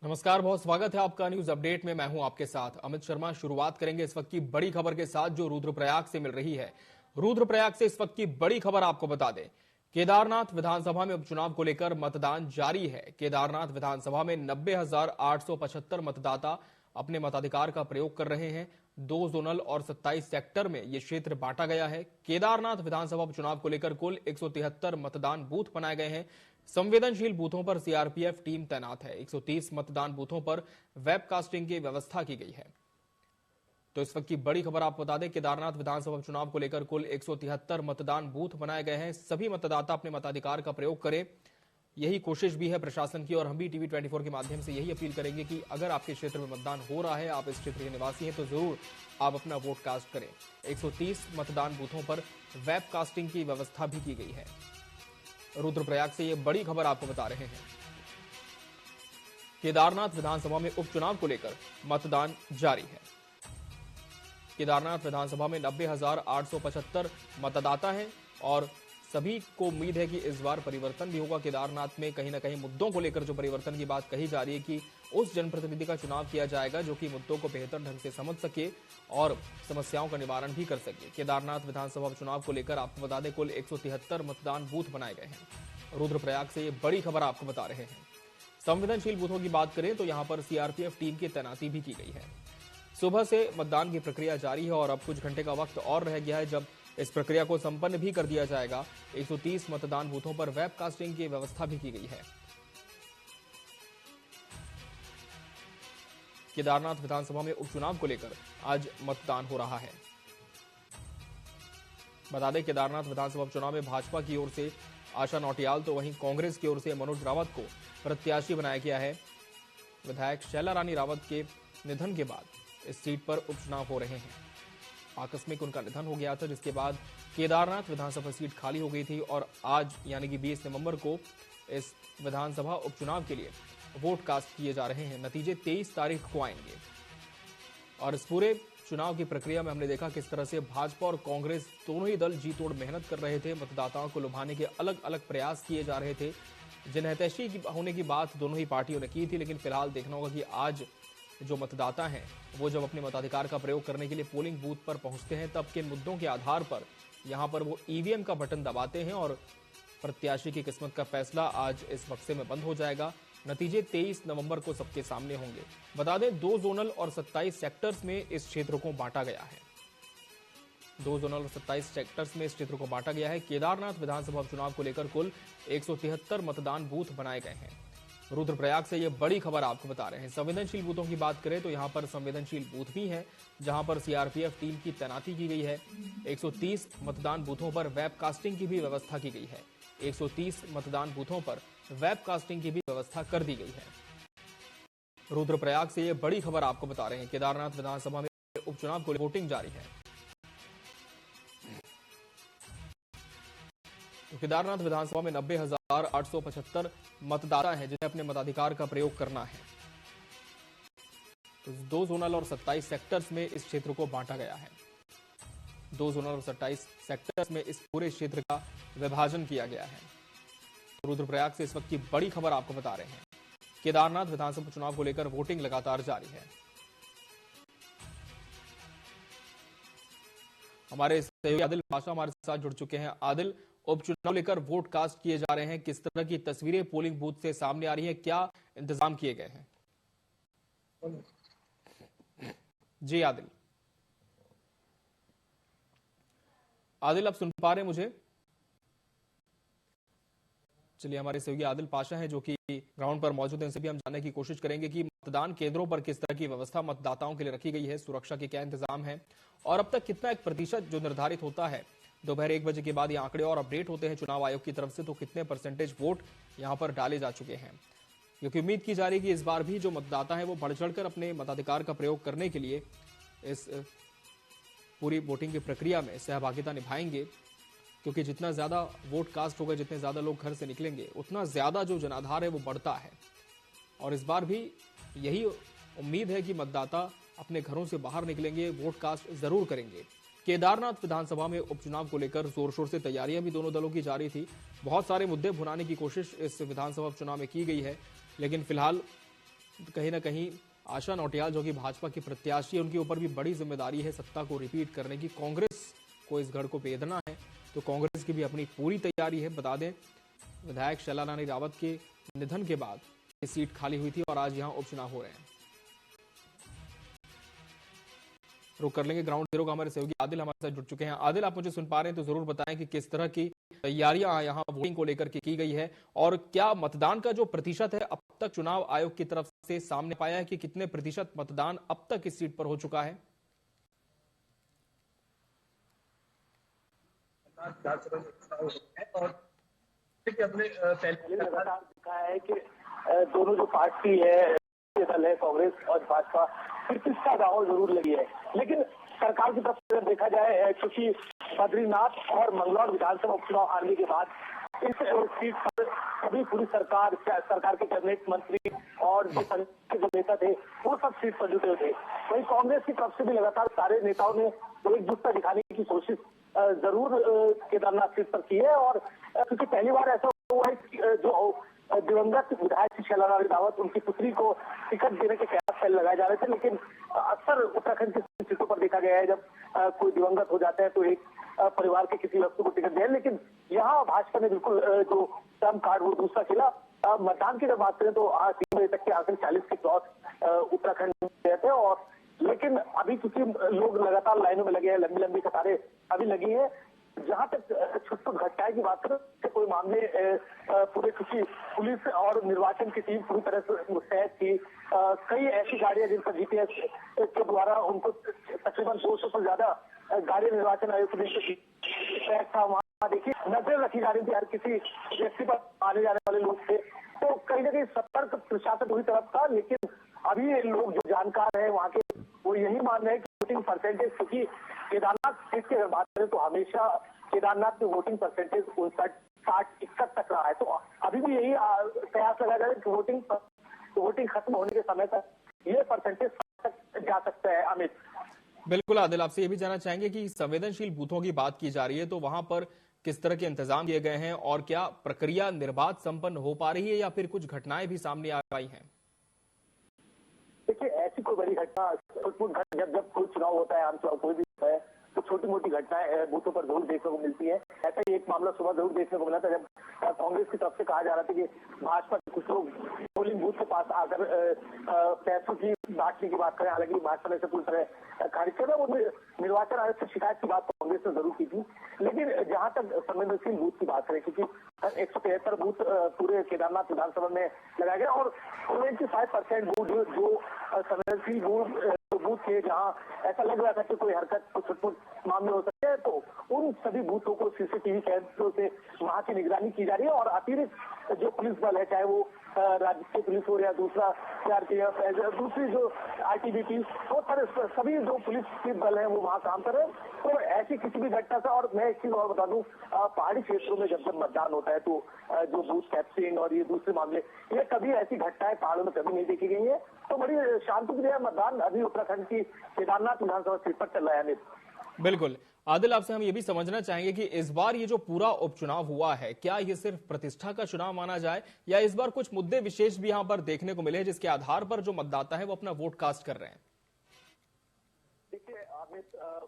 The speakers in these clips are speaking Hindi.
नमस्कार, बहुत स्वागत है आपका न्यूज अपडेट में। मैं हूं आपके साथ अमित शर्मा। शुरुआत करेंगे इस वक्त की बड़ी खबर के साथ जो रुद्रप्रयाग से मिल रही है। रुद्रप्रयाग से इस वक्त की बड़ी खबर आपको बता दें, केदारनाथ विधानसभा में उपचुनाव को लेकर मतदान जारी है। केदारनाथ विधानसभा में 90,875 मतदाता अपने मताधिकार का प्रयोग कर रहे हैं। 2 जोनल और 27 सेक्टर में यह क्षेत्र बांटा गया है। केदारनाथ विधानसभा उपचुनाव को लेकर कुल 173 मतदान बूथ बनाए गए हैं। संवेदनशील बूथों पर सीआरपीएफ टीम तैनात है। 130 मतदान बूथों पर वेबकास्टिंग की व्यवस्था की गई है। तो इस वक्त की बड़ी खबर आपको बता दें, केदारनाथ विधानसभा चुनाव को लेकर कुल 173 मतदान बूथ बनाए गए हैं। सभी मतदाता अपने मताधिकार का प्रयोग करें, यही कोशिश भी है प्रशासन की। और हम भी टीवी 24 के माध्यम से यही अपील करेंगे कि अगर आपके क्षेत्र में मतदान हो रहा है, आप इस क्षेत्र के निवासी हैं, तो जरूर आप अपना वोट कास्ट करें। 130 मतदान बूथों पर वेबकास्टिंग की व्यवस्था भी की गई है। रुद्रप्रयाग से ये बड़ी खबर आपको बता रहे हैं। केदारनाथ विधानसभा में उपचुनाव को लेकर मतदान जारी है। केदारनाथ विधानसभा में 90,875 मतदाता हैं और सभी को उम्मीद है कि इस बार परिवर्तन भी होगा। केदारनाथ में कहीं ना कहीं मुद्दों को लेकर जो परिवर्तन की बात कही जा रही है कि उस जनप्रतिनिधि का चुनाव किया जाएगा जो कि मुद्दों को बेहतर ढंग से समझ सके और समस्याओं का निवारण भी कर सके। केदारनाथ विधानसभा चुनाव को लेकर आपको बता दें, कुल 173 मतदान बूथ बनाए गए हैं। रुद्रप्रयाग से ये बड़ी खबर आपको बता रहे हैं। संवेदनशील बूथों की बात करें तो यहां पर सीआरपीएफ टीम की तैनाती भी की गई है। सुबह से मतदान की प्रक्रिया जारी है और अब कुछ घंटे का वक्त और रह गया है जब इस प्रक्रिया को संपन्न भी कर दिया जाएगा। 130 मतदान बूथों पर वेबकास्टिंग की व्यवस्था भी की गई है। केदारनाथ विधानसभा में उपचुनाव को लेकर आज मतदान हो रहा है। बता दें, केदारनाथ विधानसभा उपचुनाव में भाजपा की ओर से आशा नौटियाल तो वहीं कांग्रेस की ओर से मनोज रावत को प्रत्याशी बनाया गया है। विधायक शैला रानी रावत के निधन के बाद इस सीट पर उपचुनाव हो रहे हैं। आकस्मिक उनका निधन हो गया था, जिसके बाद केदारनाथ विधानसभा सीट खाली हो गई थी और आज यानी कि 20 नवंबर को इस विधानसभा उपचुनाव के लिए वोट कास्ट किए जा रहे हैं। नतीजे 23 तारीख को आएंगे और इस पूरे चुनाव की प्रक्रिया में हमने देखा किस तरह से भाजपा और कांग्रेस दोनों ही दल जी तोड़ मेहनत कर रहे थे। मतदाताओं को लुभाने के अलग अलग प्रयास किए जा रहे थे। जनहितैषी होने की बात दोनों ही पार्टियों ने की थी, लेकिन फिलहाल देखना होगा कि आज जो मतदाता हैं वो जब अपने मताधिकार का प्रयोग करने के लिए पोलिंग बूथ पर पहुंचते हैं, तब किन मुद्दों के आधार पर यहां पर वो ईवीएम का बटन दबाते हैं और प्रत्याशी की किस्मत का फैसला आज इस बक्से में बंद हो जाएगा। नतीजे 23 नवंबर को सबके सामने होंगे। बता दें, 2 जोनल और 27 सेक्टर्स में इस क्षेत्र को बांटा गया है। 2 जोनल और 27 सेक्टर्स में इस क्षेत्र को बांटा गया है। केदारनाथ विधानसभा चुनाव को लेकर कुल 173 मतदान बूथ बनाए गए हैं। रुद्रप्रयाग से ये बड़ी खबर आपको बता रहे हैं। संवेदनशील बूथों की बात करें तो यहां पर संवेदनशील बूथ भी हैं, जहां पर सीआरपीएफ टीम की तैनाती की गई है। 130 मतदान बूथों पर वेबकास्टिंग की भी व्यवस्था की गई है। 130 मतदान बूथों पर वेबकास्टिंग की भी व्यवस्था कर दी गई है। रुद्रप्रयाग से ये बड़ी खबर आपको बता रहे हैं। केदारनाथ विधानसभा में उपचुनाव को वोटिंग जारी है। तो केदारनाथ विधानसभा में 90,875 मतदाता हैं जिन्हें अपने मताधिकार का प्रयोग करना है। तो 2 जोनल और 27 सेक्टर्स में इस क्षेत्र को बांटा गया है। 2 जोनल और 27 सेक्टर्स में इस पूरे क्षेत्र का विभाजन किया गया है। रुद्रप्रयाग से इस वक्त की बड़ी खबर आपको बता रहे हैं। केदारनाथ विधानसभा चुनाव को लेकर वोटिंग लगातार जारी है। हमारे सहयोगी आदिल पाशा हमारे साथ जुड़ चुके हैं। आदिल, उपचुनाव लेकर वोट कास्ट किए जा रहे हैं, किस तरह की तस्वीरें पोलिंग बूथ से सामने आ रही हैं, क्या इंतजाम किए गए हैं? जी आदिल, आप सुन पा रहे हैं मुझे? चलिए, हमारे सहयोगी आदिल पाशा हैं जो कि ग्राउंड पर मौजूद हैं, इनसे भी हम जानने की कोशिश करेंगे कि मतदान केंद्रों पर किस तरह की व्यवस्था मतदाताओं के लिए रखी गई है, सुरक्षा के क्या इंतजाम है और अब तक कितना एक प्रतिशत जो निर्धारित होता है दोपहर 1 बजे के बाद ये आंकड़े और अपडेट होते हैं चुनाव आयोग की तरफ से, तो कितने परसेंटेज वोट यहां पर डाले जा चुके हैं, क्योंकि उम्मीद की जा रही है कि इस बार भी जो मतदाता है वो बढ़ चढ़कर अपने मताधिकार का प्रयोग करने के लिए इस पूरी वोटिंग की प्रक्रिया में सहभागिता निभाएंगे, क्योंकि जितना ज्यादा वोट कास्ट होगा, जितने ज्यादा लोग घर से निकलेंगे, उतना ज्यादा जो जनाधार है वो बढ़ता है। और इस बार भी यही उम्मीद है कि मतदाता अपने घरों से बाहर निकलेंगे, वोट कास्ट जरूर करेंगे। केदारनाथ विधानसभा में उपचुनाव को लेकर जोर शोर से तैयारियां भी दोनों दलों की जारी थी। बहुत सारे मुद्दे भुनाने की कोशिश इस विधानसभा उपचुनाव में की गई है, लेकिन फिलहाल कहीं ना कहीं आशा नौटियाल जो कि भाजपा की प्रत्याशी है, उनके ऊपर भी बड़ी जिम्मेदारी है सत्ता को रिपीट करने की। कांग्रेस को इस गढ़ को भेदना है, तो कांग्रेस की भी अपनी पूरी तैयारी है। बता दें, विधायक शैला रानी रावत के निधन के बाद ये सीट खाली हुई थी और आज यहां उपचुनाव हो रहे हैं। रुक कर लेंगे ग्राउंड जीरो का, हमारे सहयोगी आदिल हमारे साथ जुड़ चुके हैं। आदिल, आप मुझे सुन पा रहे हैं तो जरूर बताएं कि किस तरह की तैयारियां यहां वोटिंग को लेकर के की गई है, और क्या मतदान का जो प्रतिशत है अब तक चुनाव आयोग की तरफ से सामने पाया है कि कितने प्रतिशत मतदान अब तक इस सीट पर हो चुका है? और अपने पहले लगातार दिखा है कि दोनों जो पार्टी है, दल है कांग्रेस और भाजपा, प्रतिष्ठा दांव जरूर लगी है। लेकिन सरकार की तरफ से देखा जाए, क्योंकि बद्रीनाथ और मंगलौर विधानसभा उपचुनाव हारने के बाद इस सीट पर सभी पूरी सरकार के कैबिनेट मंत्री और जो नेता थे वो सब सीट पर जुटे थे। वहीं कांग्रेस की तरफ से भी लगातार सारे नेताओं ने एकजुटता दिखाने की कोशिश जरूर केदारनाथ सीट पर की है। और क्योंकि पहली बार ऐसा हुआ है कि जो दिवंगत विधायक शैला रानी रावत, उनकी पुत्री को टिकट देने के प्रयास पहले लगाए जा रहे थे, लेकिन अक्सर उत्तराखंड की सीटों पर देखा गया है जब कोई दिवंगत हो जाता है तो एक परिवार के किसी व्यक्ति को टिकट दे। लेकिन यहाँ भाजपा ने बिल्कुल जो टर्म कार्ड वो दूसरा खेला। मतदान की जब बात करें तो आज 3 बजे तक के आखिर 40 के क्रॉस उत्तराखंड में गए थे। और लेकिन अभी क्योंकि लोग लगातार लाइनों में लगे हैं, लंबी लंबी कतारें अभी लगी है। जहां तक छुटपुट घटनाएं की बात करें तो कोई मामले पूरे, क्योंकि पुलिस और निर्वाचन की टीम पूरी तरह से मुस्तैद थी। कई ऐसी गाड़ियां जिन पर जीपीएस के द्वारा उनको तकरीबन 200 से ज्यादा गाड़ियां निर्वाचन आयोग की था। वहां देखिए नजर रखी जा रही थी, हर किसी व्यक्ति पर आने जाने वाले लोग थे, तो कहीं ना कहीं सतर्क प्रशासन पूरी तरफ था। लेकिन अभी लोग जो जानकार है वहाँ के, वो यही मान रहे हैं कि वोटिंग परसेंटेज, क्योंकि केदारनाथ सीट की अगर बात करें तो हमेशा केदारनाथ में वोटिंग परसेंटेज 59-60-61 तक रहा है। तो अभी भी यही प्रयास लगाया जा रहा है कि वोटिंग खत्म होने के समय तक ये परसेंटेज तक जा सकता है। अमित, बिल्कुल आदिल, आपसे ये भी जानना चाहेंगे कि संवेदनशील बूथों की बात की जा रही है तो वहां पर किस तरह के इंतजाम किए गए हैं, और क्या प्रक्रिया निर्बाध संपन्न हो पा रही है या फिर कुछ घटनाएं भी सामने आ रही हैं? देखिए, ऐसी कोई बड़ी घटना जब कोई चुनाव होता है, आम चुनाव कोई भी होता है, तो छोटी मोटी घटनाएं बूथों पर जरूर देखने को मिलती है। ऐसा ही एक मामला सुबह जरूर देखने को मिला था जब कांग्रेस की तरफ से कहा जा रहा था कि भाजपा के कुछ लोग पोलिंग बूथ के पास आकर पैसों की बांटने की बात करें। हालांकि भाजपा ने इसे पूरी तरह खारिज किया। वो निर्वाचन आयोग से शिकायत की बात कांग्रेस ने जरूर की थी। लेकिन जहां तक संवेदनशील बूथ की बात करें, क्योंकि 173 बूथ पूरे केदारनाथ विधानसभा में लगाए गए और 75% बूथ जो संवेदनशील बूथ थे, जहां ऐसा लग रहा था कि कोई हरकत, कुछ छुटपुट मामले हो सकते हैं, तो उन सभी बूथों को सीसीटीवी कैमरों से वहां की निगरानी की जा रही है। और अतिरिक्त जो पुलिस बल है, चाहे वो राज्य की पुलिस हो या दूसरा सीआरपीएफ, दूसरी जो आईटीबीपी, वो सभी जो पुलिस के बल है वो वहाँ काम कर रहे हैं। तो ऐसी किसी भी घटना से, और मैं एक चीज और बता दूं, पहाड़ी क्षेत्रों में जब मतदान होता है तो जो बूथ कैप्चरिंग और ये दूसरे मामले, ये कभी ऐसी घटनाएं पहाड़ों में कभी नहीं देखी गई है। तो बड़ी शांतिप्रिय मतदान अभी उत्तराखंड की केदारनाथ विधानसभा सीट पर चल रहा है। बिल्कुल आदिल, आपसे हम ये भी समझना चाहेंगे कि इस बार ये जो पूरा उपचुनाव हुआ है, क्या ये सिर्फ प्रतिष्ठा का चुनाव माना जाए या इस बार कुछ मुद्दे विशेष भी यहाँ पर देखने को मिले हैं जिसके आधार पर जो मतदाता है वो अपना वोट कास्ट कर रहे हैं? देखिए,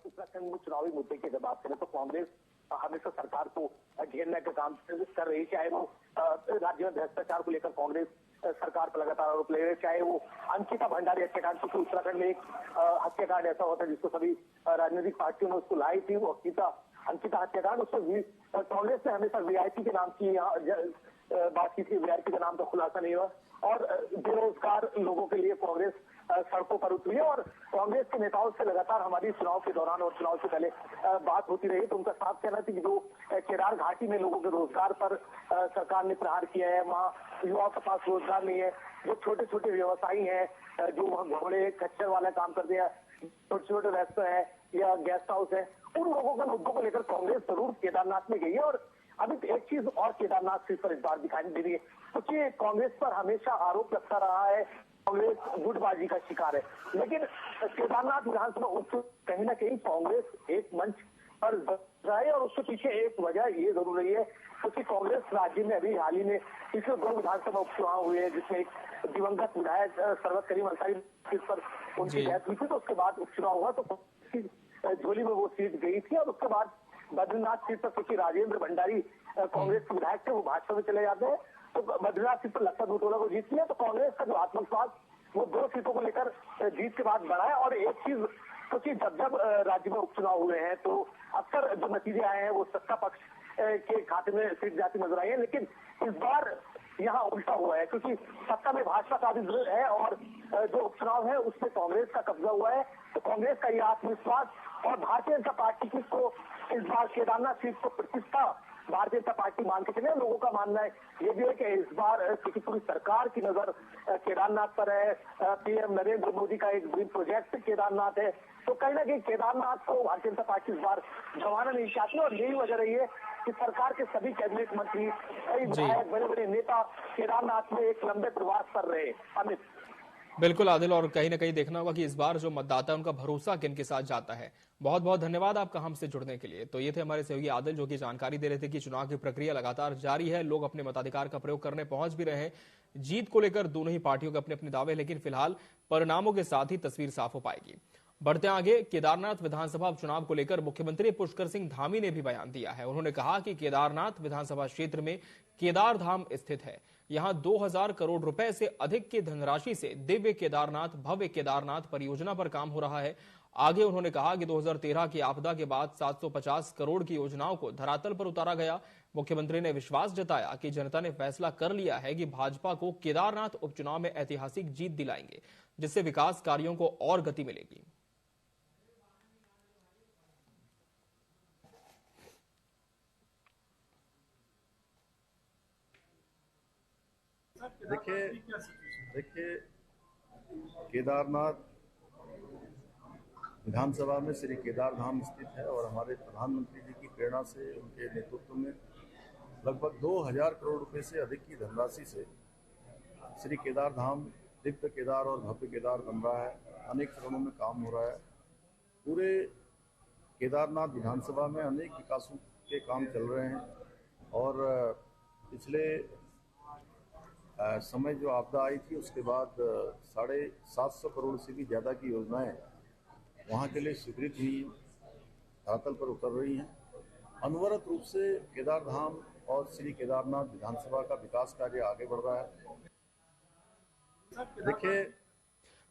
उत्तराखंड में चुनावी मुद्दे की जब बात करें तो कांग्रेस हमेशा सरकार को घेरने का काम कर रही है। चाहे वो राज्य में भ्रष्टाचार को लेकर कांग्रेस सरकार पर लगातार आरोप ले रहे हैं, चाहे वो अंकिता भंडारी हत्याकांड, क्योंकि उत्तराखंड में एक हत्याकांड ऐसा होता है जिसको सभी राजनीतिक पार्टियों ने उसको लाई थी, वो अंकिता हत्याकांड। उसमें कांग्रेस ने हमेशा वीआईपी के नाम की बात की थी, वीआईपी के नाम का खुलासा नहीं हुआ। और बेरोजगार लोगों के लिए कांग्रेस सड़कों पर उतरी है। और कांग्रेस के नेताओं से लगातार हमारी चुनाव के दौरान और चुनाव से पहले बात होती रही, तो उनका साफ कहना था कि जो केदार घाटी में लोगों के रोजगार पर सरकार ने प्रहार किया है, वहाँ युवाओं के पास रोजगार नहीं है, जो छोटे छोटे व्यवसायी हैं, जो वहाँ घोड़े खच्चर वाला काम करते हैं, छोटे छोटे रेस्टोरेंट है या गेस्ट हाउस है, उन लोगों के मुद्दों को लेकर कांग्रेस जरूर केदारनाथ में गई है। और अभी एक चीज और केदारनाथ सीट पर इस बार दिखाई दे रही है, क्योंकि कांग्रेस पर हमेशा आरोप लगता रहा है कांग्रेस गुटबाजी का शिकार है। लेकिन केदारनाथ विधानसभा उपचुनाव कहीं ना कहीं कांग्रेस एक मंच पर जाए। और उसके पीछे एक वजह ये जरूर रही है क्योंकि कांग्रेस राज्य में अभी हाल ही में पिछले 2 विधानसभा उपचुनाव हुए हैं जिसमें एक दिवंगत विधायक सरवत करीम अंसारी सीट पर उनकी डेथ हुई थी, तो उसके बाद उपचुनाव हुआ तो झोली में वो सीट गई थी। और उसके बाद बद्रीनाथ सीट पर क्योंकि राजेंद्र भंडारी कांग्रेस के विधायक थे, वो भाजपा में चले जाते हैं, तो बद्रीनाथ सीट पर लखपत बुटोला को जीत लिया। तो कांग्रेस का जो आत्मविश्वास वो 2 सीटों को लेकर जीत के बाद बढ़ा है। और एक चीज क्योंकि जब राज्य में उपचुनाव हुए हैं तो अक्सर जो नतीजे आए हैं वो सत्ता पक्ष के खाते में सीट जाती नजर आई है, लेकिन इस बार यहाँ उल्टा हुआ है क्योंकि सत्ता में भाजपा का भी है और जो उपचुनाव है उसमें कांग्रेस का कब्जा हुआ है। तो कांग्रेस का यह आत्मविश्वास और भारतीय जनता पार्टी की को इस बार केदारनाथ सीट को प्रतिष्ठा भारतीय जनता पार्टी मान के चले। लोगों का मानना है ये भी है कि इस बार क्योंकि पूरी सरकार की नजर केदारनाथ पर है, पीएम नरेंद्र मोदी का एक ड्रीम प्रोजेक्ट केदारनाथ है, तो कहीं ना कहीं केदारनाथ को भारतीय जनता पार्टी इस बार जमाना नहीं चाहती। और यही वजह रही है कि सरकार के सभी कैबिनेट मंत्री, कई विधायक, बड़े बड़े नेता केदारनाथ में एक लंबे प्रवास कर रहे हैं। अमित, बिल्कुल आदिल, और कहीं ना कहीं देखना होगा कि इस बार जो मतदाता है उनका भरोसा किन के साथ जाता है। बहुत बहुत धन्यवाद आपका हमसे जुड़ने के लिए। तो ये थे हमारे सहयोगी आदिल जो कि जानकारी दे रहे थे कि चुनाव की प्रक्रिया लगातार जारी है, लोग अपने मताधिकार का प्रयोग करने पहुंच भी रहे हैं। जीत को लेकर दोनों ही पार्टियों के अपने अपने दावे, लेकिन फिलहाल परिणामों के साथ ही तस्वीर साफ हो पाएगी। बढ़ते आगे, केदारनाथ विधानसभा उपचुनाव को लेकर मुख्यमंत्री पुष्कर सिंह धामी ने भी बयान दिया है। उन्होंने कहा कि केदारनाथ विधानसभा क्षेत्र में केदार धाम स्थित है, यहां 2000 करोड़ रुपए से अधिक की धनराशि से दिव्य केदारनाथ भव्य केदारनाथ परियोजना पर काम हो रहा है। आगे उन्होंने कहा कि 2013 की आपदा के बाद 750 करोड़ की योजनाओं को धरातल पर उतारा गया। मुख्यमंत्री ने विश्वास जताया कि जनता ने फैसला कर लिया है कि भाजपा को केदारनाथ उपचुनाव में ऐतिहासिक जीत दिलाएंगे, जिससे विकास कार्यों को और गति मिलेगी। देखिए केदारनाथ विधानसभा में श्री केदार धाम स्थित है और हमारे प्रधानमंत्री जी की प्रेरणा से उनके नेतृत्व में लगभग 2000 करोड़ रुपए से अधिक की धनराशि से श्री केदार धाम दिव्य केदार और भव्य केदार बन रहा है। अनेक चरणों में काम हो रहा है। पूरे केदारनाथ विधानसभा में अनेक विकासों के काम चल रहे हैं और पिछले समय जो आपदा आई थी उसके बाद 750 करोड़ से भी ज़्यादा की योजनाएं वहाँ के लिए स्वीकृत हुई, धरातल पर उतर रही हैं। अनवरत रूप से केदार धाम और श्री केदारनाथ विधानसभा का विकास कार्य आगे बढ़ रहा है। देखिए,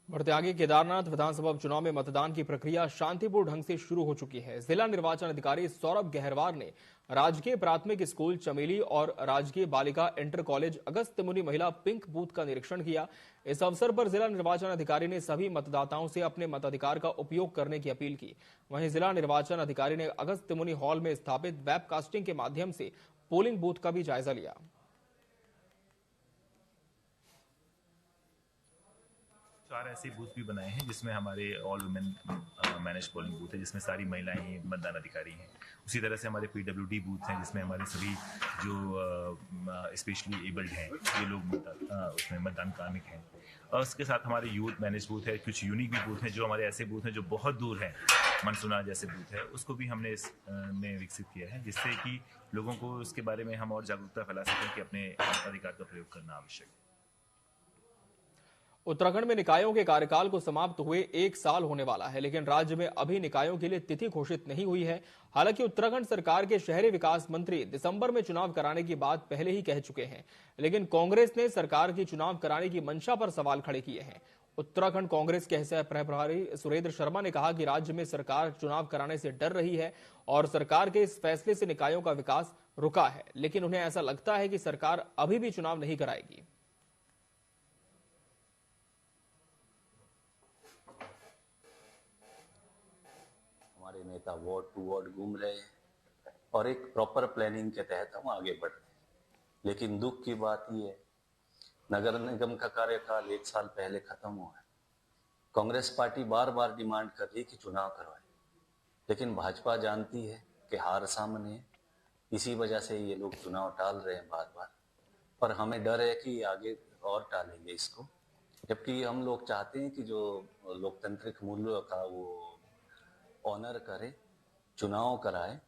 बढ़ते आगे, केदारनाथ विधानसभा उपचुनाव में मतदान की प्रक्रिया शांतिपूर्ण ढंग से शुरू हो चुकी है। जिला निर्वाचन अधिकारी सौरभ गहरवार ने राजकीय प्राथमिक स्कूल चमेली और राजकीय बालिका इंटर कॉलेज अगस्त मुनि महिला पिंक बूथ का निरीक्षण किया। इस अवसर पर जिला निर्वाचन अधिकारी ने सभी मतदाताओं से अपने मताधिकार का उपयोग करने की अपील की। वहीं जिला निर्वाचन अधिकारी ने अगस्त मुनि हॉल में स्थापित वेबकास्टिंग के माध्यम से पोलिंग बूथ का भी जायजा लिया। 4 ऐसे बूथ भी बनाए हैं जिसमें हमारे all women manage polling booth है, जिसमें सारी महिलाएं मतदान अधिकारी हैं। उसी तरह से हमारे PWD बूथ हैं जिसमें हमारे सभी जो स्पेशली एबल्ड हैं ये लोग उसमें मतदान कार्मिक हैं। और उसके साथ हमारे यूथ मैनेज बूथ है। कुछ यूनिक भी बूथ हैं जो हमारे ऐसे बूथ हैं जो बहुत दूर हैं, मनसुना जैसे बूथ है, उसको भी हमने इसमें विकसित किया है जिससे कि लोगों को उसके बारे में हम और जागरूकता फैला सकें कि अपने अधिकार का प्रयोग करना आवश्यक है। उत्तराखंड में निकायों के कार्यकाल को समाप्त हुए 1 साल होने वाला है, लेकिन राज्य में अभी निकायों के लिए तिथि घोषित नहीं हुई है। हालांकि उत्तराखंड सरकार के शहरी विकास मंत्री दिसंबर में चुनाव कराने की बात पहले ही कह चुके हैं, लेकिन कांग्रेस ने सरकार की चुनाव कराने की मंशा पर सवाल खड़े किए हैं। उत्तराखंड कांग्रेस के सह प्रभारी सुरेंद्र शर्मा ने कहा कि राज्य में सरकार चुनाव कराने से डर रही है और सरकार के इस फैसले से निकायों का विकास रुका है, लेकिन उन्हें ऐसा लगता है कि सरकार अभी भी चुनाव नहीं कराएगी। हमारे नेता वार्ड टू वार्ड घूम रहे हैं और एक प्रॉपर प्लानिंग के तहत हम आगे बढ़ रहे हैं। लेकिन दुख की बात यह है, नगर निगम का कार्यकाल 1 साल पहले खत्म हुआ है। कांग्रेस पार्टी बार बार डिमांड कर रही है कि चुनाव करवाए, लेकिन भाजपा जानती है कि हार सामने है, इसी वजह से ये लोग चुनाव टाल रहे हैं बार बार। पर हमें डर है कि आगे और टालेंगे इसको, जबकि हम लोग चाहते हैं कि जो लोकतांत्रिक मूल्यों का वो ऑनर करे चुनाव कराए,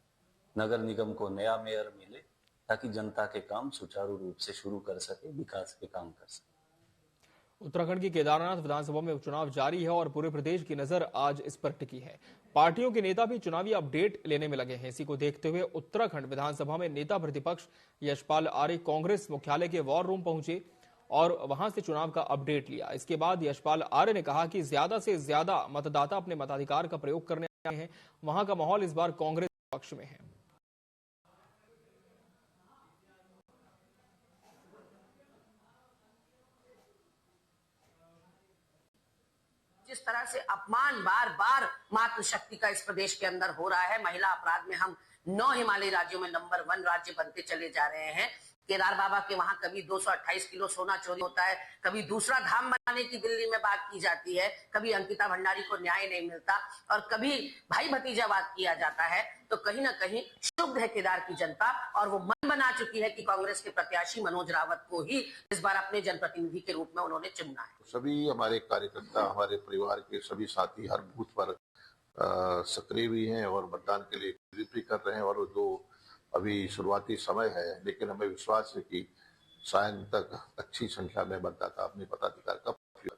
नगर निगम को नया मेयर मिले, ताकि जनता के काम सुचारू रूप से शुरू कर सके, विकास के काम कर सके। उत्तराखंड की केदारनाथ विधानसभा में उपचुनाव जारी है और पूरे प्रदेश की नजर आज इस पर टिकी है। पार्टियों के नेता भी चुनावी अपडेट लेने में लगे हैं। इसी को देखते हुए उत्तराखंड विधानसभा में नेता प्रतिपक्ष यशपाल आर्य कांग्रेस मुख्यालय के वॉर रूम पहुंचे और वहां से चुनाव का अपडेट लिया। इसके बाद यशपाल आर्य ने कहा कि ज्यादा से ज्यादा मतदाता अपने मताधिकार का प्रयोग करने आए हैं। वहां का माहौल इस बार कांग्रेस पक्ष में है। जिस तरह से अपमान बार बार मातृशक्ति का इस प्रदेश के अंदर हो रहा है, महिला अपराध में हम 9 हिमालयी राज्यों में नंबर 1 राज्य बनते चले जा रहे हैं। केदार बाबा के वहां कभी 228 किलो सोना चोरी होता है, कभी दूसरा धाम बनाने की दिल्ली में बात की जाती है, कभी अंकिता भंडारी को न्याय नहीं मिलता और कभी भाई भतीजावाद किया जाता है। तो कहीं ना कहीं क्षुब्ध है केदार की जनता और वो मन बना चुकी है कि कांग्रेस के प्रत्याशी मनोज रावत को ही इस बार अपने जनप्रतिनिधि के रूप में उन्होंने चुनना है। सभी हमारे कार्यकर्ता, हमारे परिवार के सभी साथी हर बूथ पर सक्रिय भी हैं और मतदान के लिए भी कर रहे हैं। और जो अभी शुरुआती समय है, लेकिन हमें विश्वास है कि सायं तक अच्छी संख्या में मतदाता अपने मताधिकार का प्रयोग।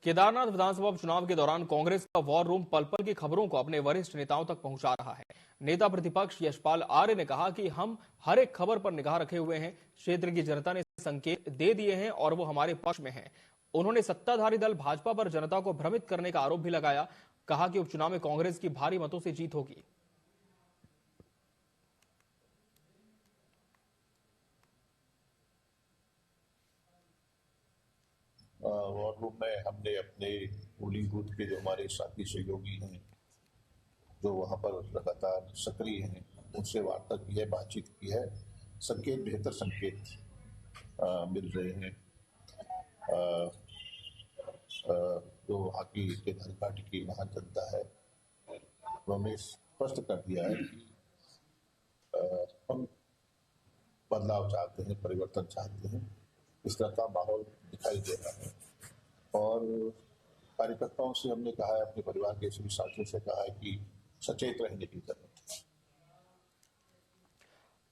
केदारनाथ विधानसभा उपचुनाव के दौरान कांग्रेस का वॉर रूम पल पल की खबरों को अपने वरिष्ठ नेताओं तक पहुंचा रहा है। नेता प्रतिपक्ष यशपाल आर्य ने कहा कि हम हर एक खबर पर निगाह रखे हुए हैं। क्षेत्र की जनता ने संकेत दे दिए हैं और वो हमारे पक्ष में हैं। उन्होंने सत्ताधारी दल भाजपा पर जनता को भ्रमित करने का आरोप भी लगाया। कहा कि उपचुनाव में कांग्रेस की भारी मतों से जीत होगी। वॉर रूम में हमने अपने पोलिंग बूथ के जो हमारे साथी सहयोगी हैं, जो वहां पर लगातार सक्रिय हैं, उनसे वार्ता की है, बातचीत की है। संकेत, बेहतर संकेत मिल रहे हैं। जो वहाँ की केदार घाटी की वहाँ जनता है, उन्होंने स्पष्ट कर दिया है कि हम बदलाव चाहते हैं, परिवर्तन चाहते हैं। इस तरह का माहौल दिखाई दे रहा है। और कार्यकर्ताओं से हमने कहा है, अपने परिवार के सभी साथियों से कहा है कि सचेत रहने की जरूरत है।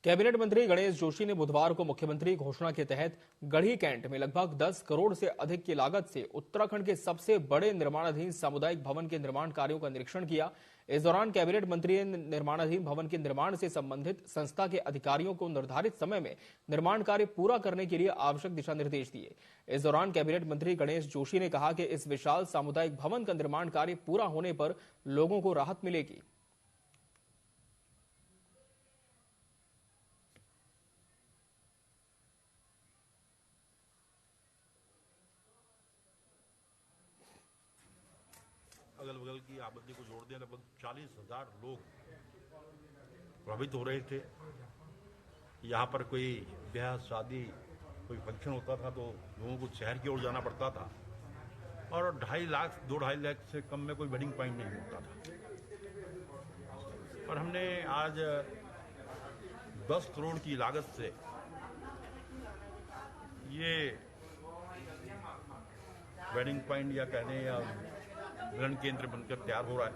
कैबिनेट मंत्री गणेश जोशी ने बुधवार को मुख्यमंत्री घोषणा के तहत गढ़ी कैंट में लगभग 10 करोड़ से अधिक की लागत से उत्तराखंड के सबसे बड़े निर्माणाधीन सामुदायिक भवन के निर्माण कार्यों का निरीक्षण किया। इस दौरान कैबिनेट मंत्री ने निर्माणाधीन भवन के निर्माण से संबंधित संस्था के अधिकारियों को निर्धारित समय में निर्माण कार्य पूरा करने के लिए आवश्यक दिशा निर्देश दिए। इस दौरान कैबिनेट मंत्री गणेश जोशी ने कहा कि इस विशाल सामुदायिक भवन का निर्माण कार्य पूरा होने पर लोगों को राहत मिलेगी। अगल बगल की आबादी को जोड़ दें लगभग 40,000 लोग प्रभावित हो रहे थे। यहाँ पर कोई ब्याह शादी, कोई फंक्शन होता था तो लोगों को शहर की ओर जाना पड़ता था और 2.5 लाख से कम में कोई वेडिंग पॉइंट नहीं होता था। और हमने आज 10 करोड़ की लागत से ये वेडिंग पॉइंट या कहने या मिलन केंद्र बनकर तैयार हो रहा है,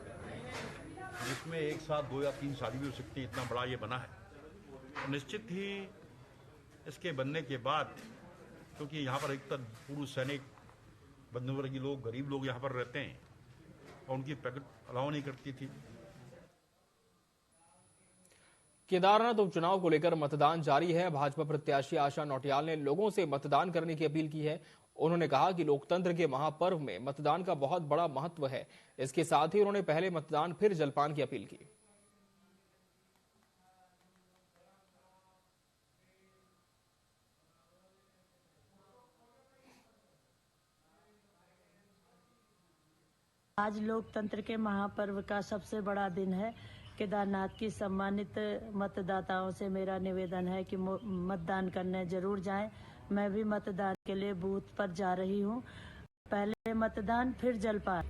जिसमें एक साथ 2 या 3 शादी भी हो सकती है। इतना बड़ा ये बना है। तो निश्चित ही इसके बनने के बाद, क्योंकि यहाँ पर अधिकतर पूर्व सैनिक, बंधुवर्गीय लोग, गरीब लोग यहाँ पर रहते हैं और उनकी पैकेट अलाउ नहीं करती थी। केदारनाथ उपचुनाव को लेकर मतदान जारी है। भाजपा प्रत्याशी आशा नौटियाल ने लोगों से मतदान करने की अपील की है। उन्होंने कहा कि लोकतंत्र के महापर्व में मतदान का बहुत बड़ा महत्व है। इसके साथ ही उन्होंने पहले मतदान फिर जलपान की अपील की। आज लोकतंत्र के महापर्व का सबसे बड़ा दिन है। केदारनाथ की सम्मानित मतदाताओं से मेरा निवेदन है कि मतदान करने जरूर जाएं। मैं भी मतदान के लिए बूथ पर जा रही हूं। पहले मतदान फिर जलपान।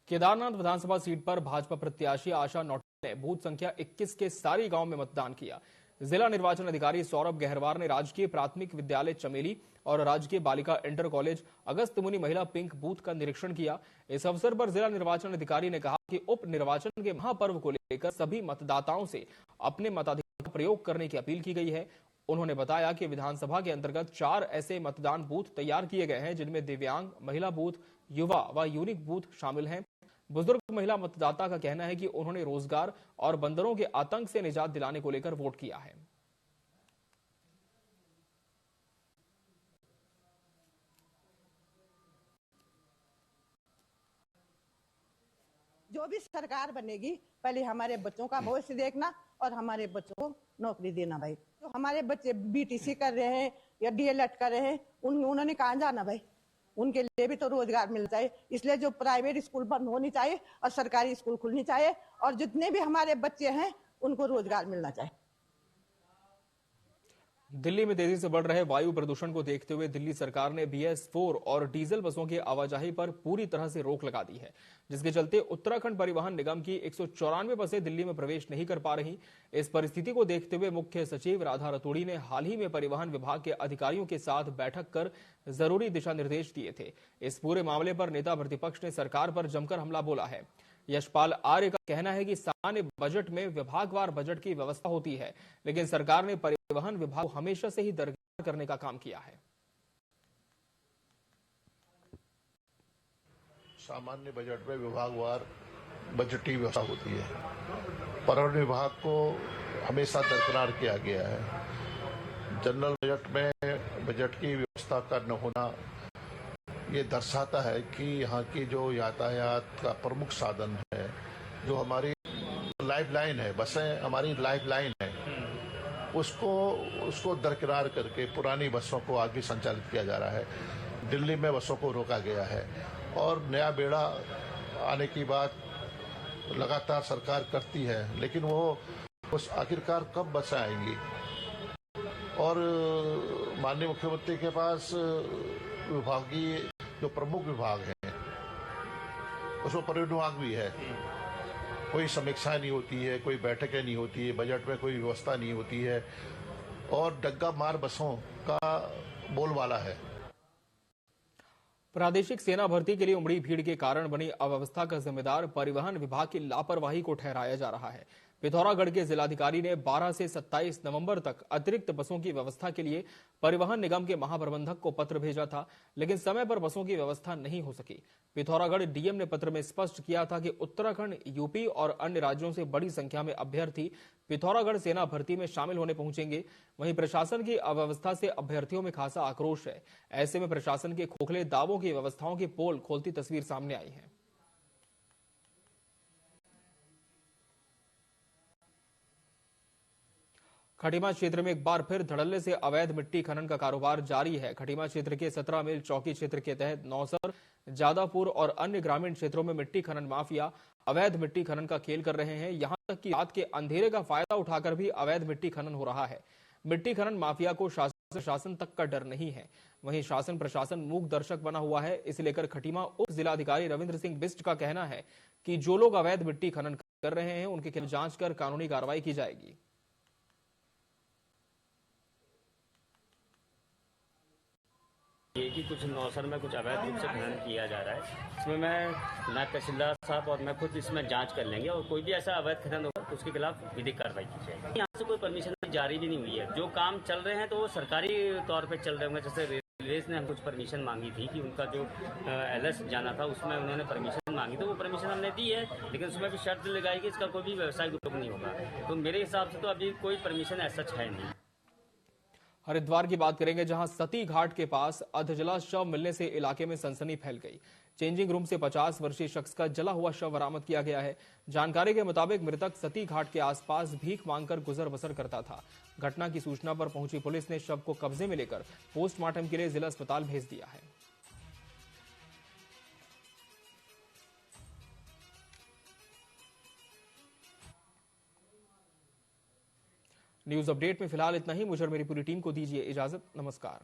केदारनाथ विधानसभा सीट पर भाजपा प्रत्याशी आशा नौटियाल ने बूथ संख्या 21 के सारी गांव में मतदान किया। जिला निर्वाचन अधिकारी सौरभ गहरवार ने राजकीय प्राथमिक विद्यालय चमेली और राजकीय बालिका इंटर कॉलेज अगस्त मुनि महिला पिंक बूथ का निरीक्षण किया। इस अवसर पर जिला निर्वाचन अधिकारी ने कहा कि उप निर्वाचन के महापर्व को लेकर सभी मतदाताओं से अपने मताधिकार का प्रयोग करने की अपील की गई है। उन्होंने बताया कि विधानसभा के अंतर्गत 4 ऐसे मतदान बूथ तैयार किए गए हैं जिनमें दिव्यांग, महिला बूथ, युवा व यूनिक बूथ शामिल हैं। बुजुर्ग महिला मतदाता का कहना है कि उन्होंने रोजगार और बंदरों के आतंक से निजात दिलाने को लेकर वोट किया है। जो भी सरकार बनेगी पहले हमारे बच्चों का भविष्य देखना और हमारे बच्चों को नौकरी देना भाई। तो हमारे बच्चे बीटीसी कर रहे हैं या डीएलएड कर रहे हैं, उन्होंने कहाँ जाना भाई? उनके लिए भी तो रोजगार मिलना चाहिए। इसलिए जो प्राइवेट स्कूल बंद होनी चाहिए और सरकारी स्कूल खुलनी चाहिए और जितने भी हमारे बच्चे हैं उनको रोजगार मिलना चाहिए। दिल्ली में तेजी से बढ़ रहे वायु प्रदूषण को देखते हुए दिल्ली सरकार ने BS4 और डीजल बसों की आवाजाही पर पूरी तरह से रोक लगा दी है, जिसके चलते उत्तराखंड परिवहन निगम की 194 बसें दिल्ली में प्रवेश नहीं कर पा रही। इस परिस्थिति को देखते हुए मुख्य सचिव राधा रतूड़ी ने हाल ही में परिवहन विभाग के अधिकारियों के साथ बैठक कर जरूरी दिशा निर्देश दिए थे। इस पूरे मामले पर नेता प्रतिपक्ष ने सरकार पर जमकर हमला बोला है। यशपाल आर्य का कहना है कि सामान्य बजट में विभागवार बजट की व्यवस्था होती है, लेकिन सरकार ने परिवहन विभाग को हमेशा से ही दरकिनार करने का काम किया है। सामान्य बजट में विभागवार बजटीय व्यवस्था होती है। परिवहन विभाग को हमेशा दरकिनार किया गया है। जनरल बजट में बजट की व्यवस्था का न होना ये दर्शाता है कि यहाँ की जो यातायात का प्रमुख साधन है, जो हमारी लाइफलाइन है, बसें हमारी लाइफलाइन है, उसको दरकिनार करके पुरानी बसों को आगे संचालित किया जा रहा है। दिल्ली में बसों को रोका गया है और नया बेड़ा आने की बात लगातार सरकार करती है, लेकिन वो उस आखिरकार कब बसें आएंगी? और माननीय मुख्यमंत्री के पास विभागीय जो प्रमुख विभाग हैं उसमें परिवहन विभाग भी है। कोई समीक्षा नहीं होती है, कोई बैठकें नहीं होती है, बजट में कोई व्यवस्था नहीं होती है और डग्गा मार बसों का बोलबाला है। प्रादेशिक सेना भर्ती के लिए उमड़ी भीड़ के कारण बनी अव्यवस्था का जिम्मेदार परिवहन विभाग की लापरवाही को ठहराया जा रहा है। पिथौरागढ़ के जिलाधिकारी ने 12 से 27 नवंबर तक अतिरिक्त बसों की व्यवस्था के लिए परिवहन निगम के महाप्रबंधक को पत्र भेजा था, लेकिन समय पर बसों की व्यवस्था नहीं हो सकी। पिथौरागढ़ डीएम ने पत्र में स्पष्ट किया था कि उत्तराखंड, यूपी और अन्य राज्यों से बड़ी संख्या में अभ्यर्थी पिथौरागढ़ सेना भर्ती में शामिल होने पहुंचेंगे। वहीं प्रशासन की अव्यवस्था से अभ्यर्थियों में खासा आक्रोश है। ऐसे में प्रशासन के खोखले दावों की व्यवस्थाओं की पोल खोलती तस्वीर सामने आई है। खटीमा क्षेत्र में एक बार फिर धड़ल्ले से अवैध मिट्टी खनन का कारोबार जारी है। खटीमा क्षेत्र के 17 मील चौकी क्षेत्र के तहत नौसर, जादापुर और अन्य ग्रामीण क्षेत्रों में मिट्टी खनन माफिया अवैध मिट्टी खनन का खेल कर रहे हैं। यहां तक कि रात के अंधेरे का फायदा उठाकर भी अवैध मिट्टी खनन हो रहा है। मिट्टी खनन माफिया को शासन तक का डर नहीं है। वहीं शासन प्रशासन मूक दर्शक बना हुआ है। इसे लेकर खटीमा उप जिलाधिकारी रविंद्र सिंह बिस्ट का कहना है कि जो लोग अवैध मिट्टी खनन कर रहे हैं उनके खिलाफ जांच कर कानूनी कार्रवाई की जाएगी। ये कि कुछ नौसर में कुछ अवैध रूप से खनन किया जा रहा है। इसमें मैं नायब तहसीलदार साहब और मैं खुद इसमें जांच कर लेंगे और कोई भी ऐसा अवैध खनन होगा तो उसके खिलाफ विधिक कार्रवाई की जाएगी। यहाँ से कोई परमिशन जारी भी नहीं हुई है। जो काम चल रहे हैं तो वो सरकारी तौर पर चल रहे होंगे। जैसे रेलवेज ने हम कुछ परमिशन मांगी थी कि उनका जो LS जाना था उसमें उन्होंने परमिशन मांगी, तो वो परमिशन हमने दी है, लेकिन उसमें भी शर्त लगाई कि इसका कोई भी व्यवसायिक उपयोग नहीं होगा। तो मेरे हिसाब से तो अभी कोई परमिशन ऐसा है नहीं। हरिद्वार की बात करेंगे, जहां सती घाट के पास अधजला शव मिलने से इलाके में सनसनी फैल गई। चेंजिंग रूम से 50 वर्षीय शख्स का जला हुआ शव बरामद किया गया है। जानकारी के मुताबिक मृतक सती घाट के आसपास भीख मांगकर गुजर बसर करता था। घटना की सूचना पर पहुंची पुलिस ने शव को कब्जे में लेकर पोस्टमार्टम के लिए जिला अस्पताल भेज दिया है। न्यूज अपडेट में फिलहाल इतना ही। मुझे और मेरी पूरी टीम को दीजिए इजाजत। नमस्कार।